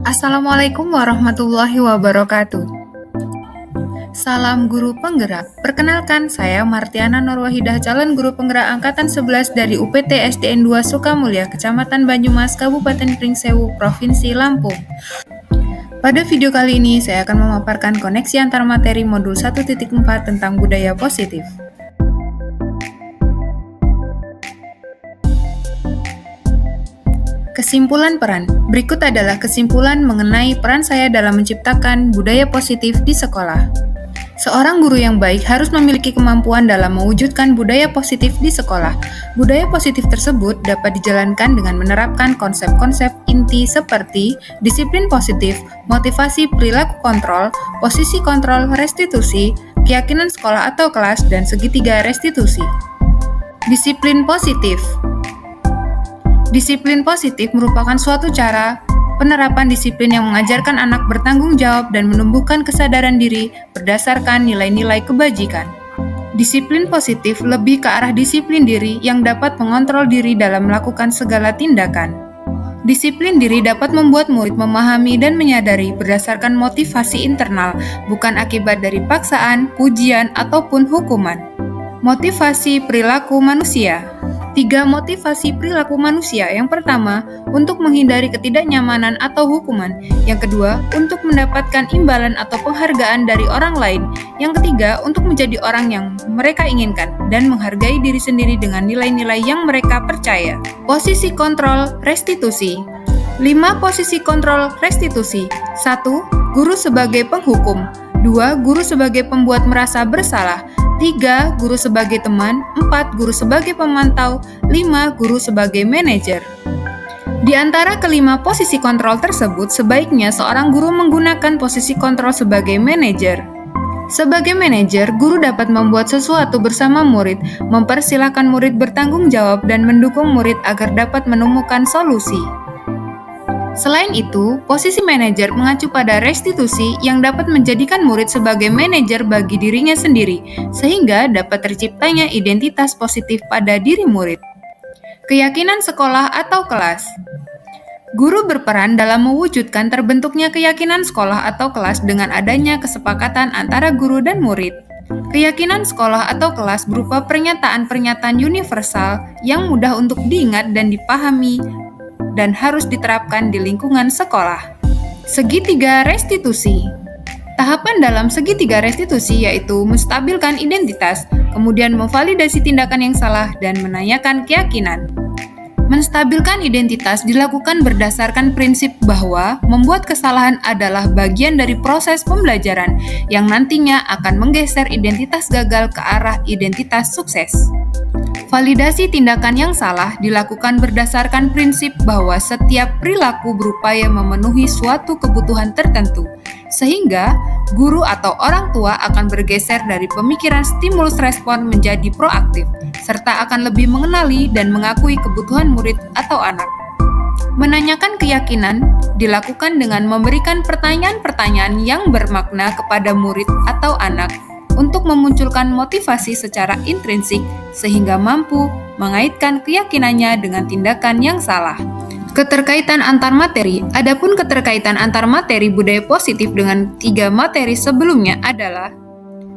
Assalamualaikum warahmatullahi wabarakatuh. Salam guru penggerak. Perkenalkan, saya Martiana Nurwahidah, calon guru penggerak angkatan 11 dari UPT SDN 2 Sukamulya, Kecamatan Banyumas, Kabupaten Pringsewu, Provinsi Lampung. Pada video kali ini, saya akan memaparkan koneksi antar materi modul 1.4 tentang budaya positif. Kesimpulan peran. Berikut adalah kesimpulan mengenai peran saya dalam menciptakan budaya positif di sekolah. Seorang guru yang baik harus memiliki kemampuan dalam mewujudkan budaya positif di sekolah. Budaya positif tersebut dapat dijalankan dengan menerapkan konsep-konsep inti seperti disiplin positif, motivasi perilaku kontrol, posisi kontrol restitusi, keyakinan sekolah atau kelas, dan segitiga restitusi. Disiplin positif. Disiplin positif merupakan suatu cara penerapan disiplin yang mengajarkan anak bertanggung jawab dan menumbuhkan kesadaran diri berdasarkan nilai-nilai kebajikan. Disiplin positif lebih ke arah disiplin diri yang dapat mengontrol diri dalam melakukan segala tindakan. Disiplin diri dapat membuat murid memahami dan menyadari berdasarkan motivasi internal, bukan akibat dari paksaan, pujian, ataupun hukuman. Motivasi perilaku manusia. 3 motivasi perilaku manusia. Yang pertama, untuk menghindari ketidaknyamanan atau hukuman. Yang kedua, untuk mendapatkan imbalan atau penghargaan dari orang lain. Yang ketiga, untuk menjadi orang yang mereka inginkan dan menghargai diri sendiri dengan nilai-nilai yang mereka percaya. Posisi kontrol restitusi. 5 posisi kontrol restitusi. 1. Guru sebagai penghukum. 2. Guru sebagai pembuat merasa bersalah. 3. Guru sebagai teman. 4. Guru sebagai pemantau. 5. Guru sebagai manajer. Di antara kelima posisi kontrol tersebut, sebaiknya seorang guru menggunakan posisi kontrol sebagai manajer. Sebagai manajer, guru dapat membuat sesuatu bersama murid, mempersilahkan murid bertanggung jawab, dan mendukung murid agar dapat menemukan solusi. Selain itu, posisi manajer mengacu pada restitusi yang dapat menjadikan murid sebagai manajer bagi dirinya sendiri, sehingga dapat terciptanya identitas positif pada diri murid. Keyakinan sekolah atau kelas. Guru berperan dalam mewujudkan terbentuknya keyakinan sekolah atau kelas dengan adanya kesepakatan antara guru dan murid. Keyakinan sekolah atau kelas berupa pernyataan-pernyataan universal yang mudah untuk diingat dan dipahami dan harus diterapkan di lingkungan sekolah. Segitiga restitusi. Tahapan dalam segitiga restitusi yaitu menstabilkan identitas, kemudian memvalidasi tindakan yang salah, dan menanyakan keyakinan. Menstabilkan identitas dilakukan berdasarkan prinsip bahwa membuat kesalahan adalah bagian dari proses pembelajaran yang nantinya akan menggeser identitas gagal ke arah identitas sukses. Validasi tindakan yang salah dilakukan berdasarkan prinsip bahwa setiap perilaku berupaya memenuhi suatu kebutuhan tertentu, sehingga guru atau orang tua akan bergeser dari pemikiran stimulus respon menjadi proaktif, serta akan lebih mengenali dan mengakui kebutuhan murid atau anak. Menanyakan keyakinan dilakukan dengan memberikan pertanyaan-pertanyaan yang bermakna kepada murid atau anak untuk memunculkan motivasi secara intrinsik sehingga mampu mengaitkan keyakinannya dengan tindakan yang salah. Keterkaitan antar materi. Adapun keterkaitan antar materi budaya positif dengan 3 materi sebelumnya adalah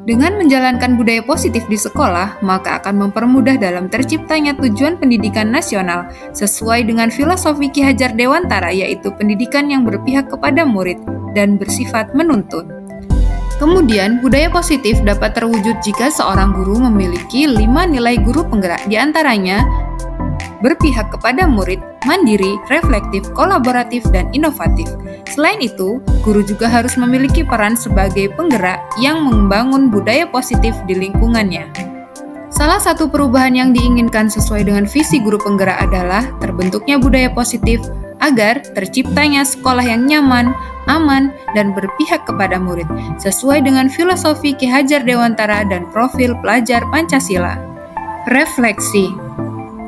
dengan menjalankan budaya positif di sekolah, maka akan mempermudah dalam terciptanya tujuan pendidikan nasional sesuai dengan filosofi Ki Hajar Dewantara, yaitu pendidikan yang berpihak kepada murid dan bersifat menuntun. Kemudian, budaya positif dapat terwujud jika seorang guru memiliki 5 nilai guru penggerak, diantaranya berpihak kepada murid, mandiri, reflektif, kolaboratif, dan inovatif. Selain itu, guru juga harus memiliki peran sebagai penggerak yang membangun budaya positif di lingkungannya. Salah satu perubahan yang diinginkan sesuai dengan visi guru penggerak adalah terbentuknya budaya positif agar terciptanya sekolah yang nyaman, aman, dan berpihak kepada murid, sesuai dengan filosofi Ki Hajar Dewantara dan profil pelajar Pancasila. Refleksi.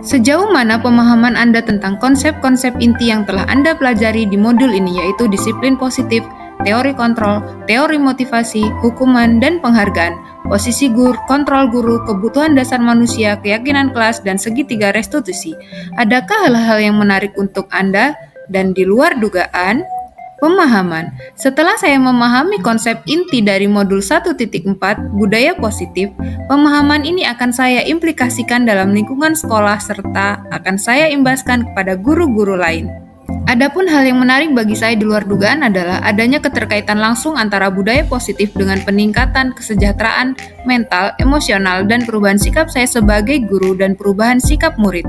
Sejauh mana pemahaman Anda tentang konsep-konsep inti yang telah Anda pelajari di modul ini, yaitu disiplin positif, teori kontrol, teori motivasi, hukuman, dan penghargaan, posisi guru, kontrol guru, kebutuhan dasar manusia, keyakinan kelas, dan segitiga restitusi? Adakah hal-hal yang menarik untuk Anda dan di luar dugaan? Pemahaman. Setelah saya memahami konsep inti dari modul 1.4 budaya positif, pemahaman ini akan saya implikasikan dalam lingkungan sekolah serta akan saya imbaskan kepada guru-guru lain. Adapun hal yang menarik bagi saya di luar dugaan adalah adanya keterkaitan langsung antara budaya positif dengan peningkatan kesejahteraan mental, emosional, dan perubahan sikap saya sebagai guru dan perubahan sikap murid.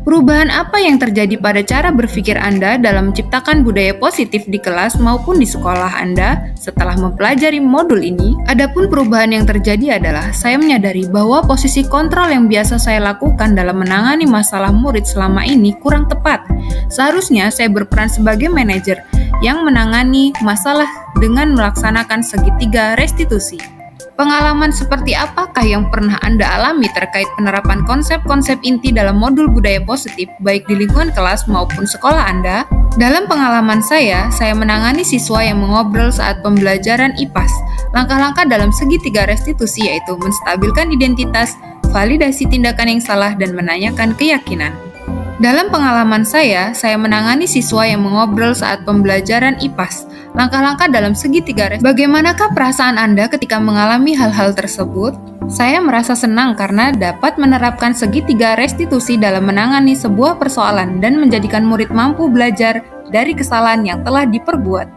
Perubahan apa yang terjadi pada cara berpikir Anda dalam menciptakan budaya positif di kelas maupun di sekolah Anda setelah mempelajari modul ini? Adapun perubahan yang terjadi adalah saya menyadari bahwa posisi kontrol yang biasa saya lakukan dalam menangani masalah murid selama ini kurang tepat. Seharusnya saya berperan sebagai manajer yang menangani masalah dengan melaksanakan segitiga restitusi. Pengalaman seperti apakah yang pernah Anda alami terkait penerapan konsep-konsep inti dalam modul budaya positif, baik di lingkungan kelas maupun sekolah Anda? Dalam pengalaman saya menangani siswa yang mengobrol saat pembelajaran IPAS. Langkah-langkah dalam segitiga restitusi yaitu menstabilkan identitas, validasi tindakan yang salah, dan menanyakan keyakinan. Dalam pengalaman saya menangani siswa yang mengobrol saat pembelajaran IPAS. Langkah-langkah dalam segitiga restitusi. Bagaimanakah perasaan Anda ketika mengalami hal-hal tersebut? Saya merasa senang karena dapat menerapkan segitiga restitusi dalam menangani sebuah persoalan dan menjadikan murid mampu belajar dari kesalahan yang telah diperbuat.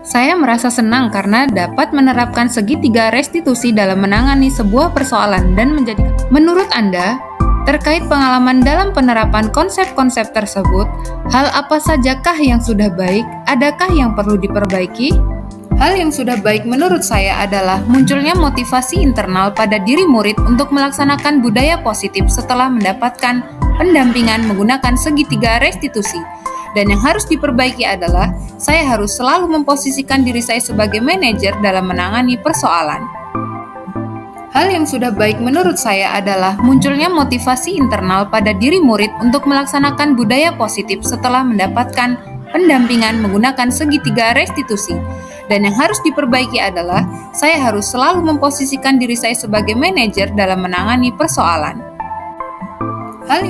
Saya merasa senang karena dapat menerapkan segitiga restitusi dalam menangani sebuah persoalan dan menjadikan. Menurut Anda, terkait pengalaman dalam penerapan konsep-konsep tersebut, hal apa sajakah yang sudah baik? Adakah yang perlu diperbaiki? Hal yang sudah baik menurut saya adalah munculnya motivasi internal pada diri murid untuk melaksanakan budaya positif setelah mendapatkan pendampingan menggunakan segitiga restitusi. Dan yang harus diperbaiki adalah saya harus selalu memposisikan diri saya sebagai manajer dalam menangani persoalan. Hal yang sudah baik menurut saya adalah munculnya motivasi internal pada diri murid untuk melaksanakan budaya positif setelah mendapatkan pendampingan menggunakan segitiga restitusi. Dan yang harus diperbaiki adalah saya harus selalu memposisikan diri saya sebagai manajer dalam menangani persoalan.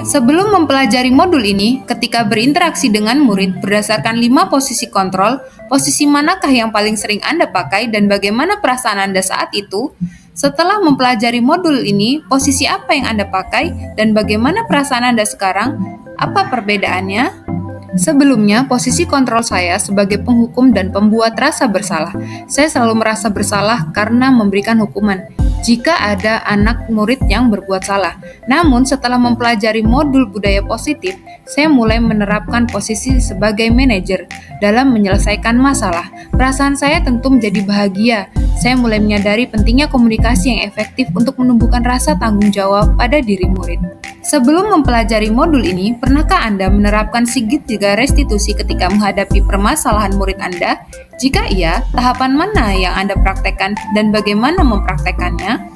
Sebelum mempelajari modul ini, ketika berinteraksi dengan murid berdasarkan 5 posisi kontrol, posisi manakah yang paling sering Anda pakai dan bagaimana perasaan Anda saat itu? Setelah mempelajari modul ini, posisi apa yang Anda pakai dan bagaimana perasaan Anda sekarang? Apa perbedaannya? Sebelumnya, posisi kontrol saya sebagai penghukum dan pembuat rasa bersalah. Saya selalu merasa bersalah karena memberikan hukuman jika ada anak murid yang berbuat salah. Namun, setelah mempelajari modul budaya positif, saya mulai menerapkan posisi sebagai manajer dalam menyelesaikan masalah. Perasaan saya tentu menjadi bahagia. Saya mulai menyadari pentingnya komunikasi yang efektif untuk menumbuhkan rasa tanggung jawab pada diri murid. Sebelum mempelajari modul ini, pernahkah Anda menerapkan segitiga restitusi ketika menghadapi permasalahan murid Anda? Jika iya, tahapan mana yang Anda praktekkan dan bagaimana mempraktekannya?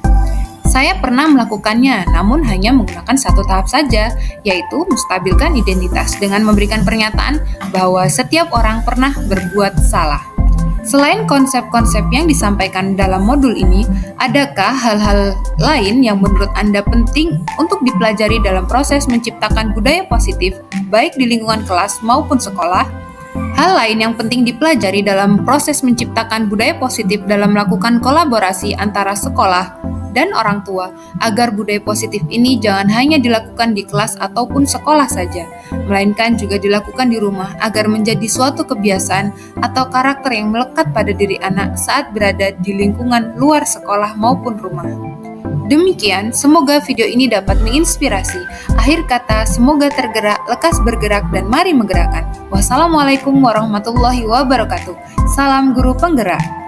Saya pernah melakukannya, namun hanya menggunakan satu tahap saja, yaitu menstabilkan identitas dengan memberikan pernyataan bahwa setiap orang pernah berbuat salah. Selain konsep-konsep yang disampaikan dalam modul ini, adakah hal-hal lain yang menurut Anda penting untuk dipelajari dalam proses menciptakan budaya positif, baik di lingkungan kelas maupun sekolah? Hal lain yang penting dipelajari dalam proses menciptakan budaya positif dalam melakukan kolaborasi antara sekolah dan orang tua, agar budaya positif ini jangan hanya dilakukan di kelas ataupun sekolah saja, melainkan juga dilakukan di rumah agar menjadi suatu kebiasaan atau karakter yang melekat pada diri anak saat berada di lingkungan luar sekolah maupun rumah. Demikian, semoga video ini dapat menginspirasi. Akhir kata, semoga tergerak, lekas bergerak, dan mari menggerakkan. Wassalamualaikum warahmatullahi wabarakatuh. Salam guru penggerak.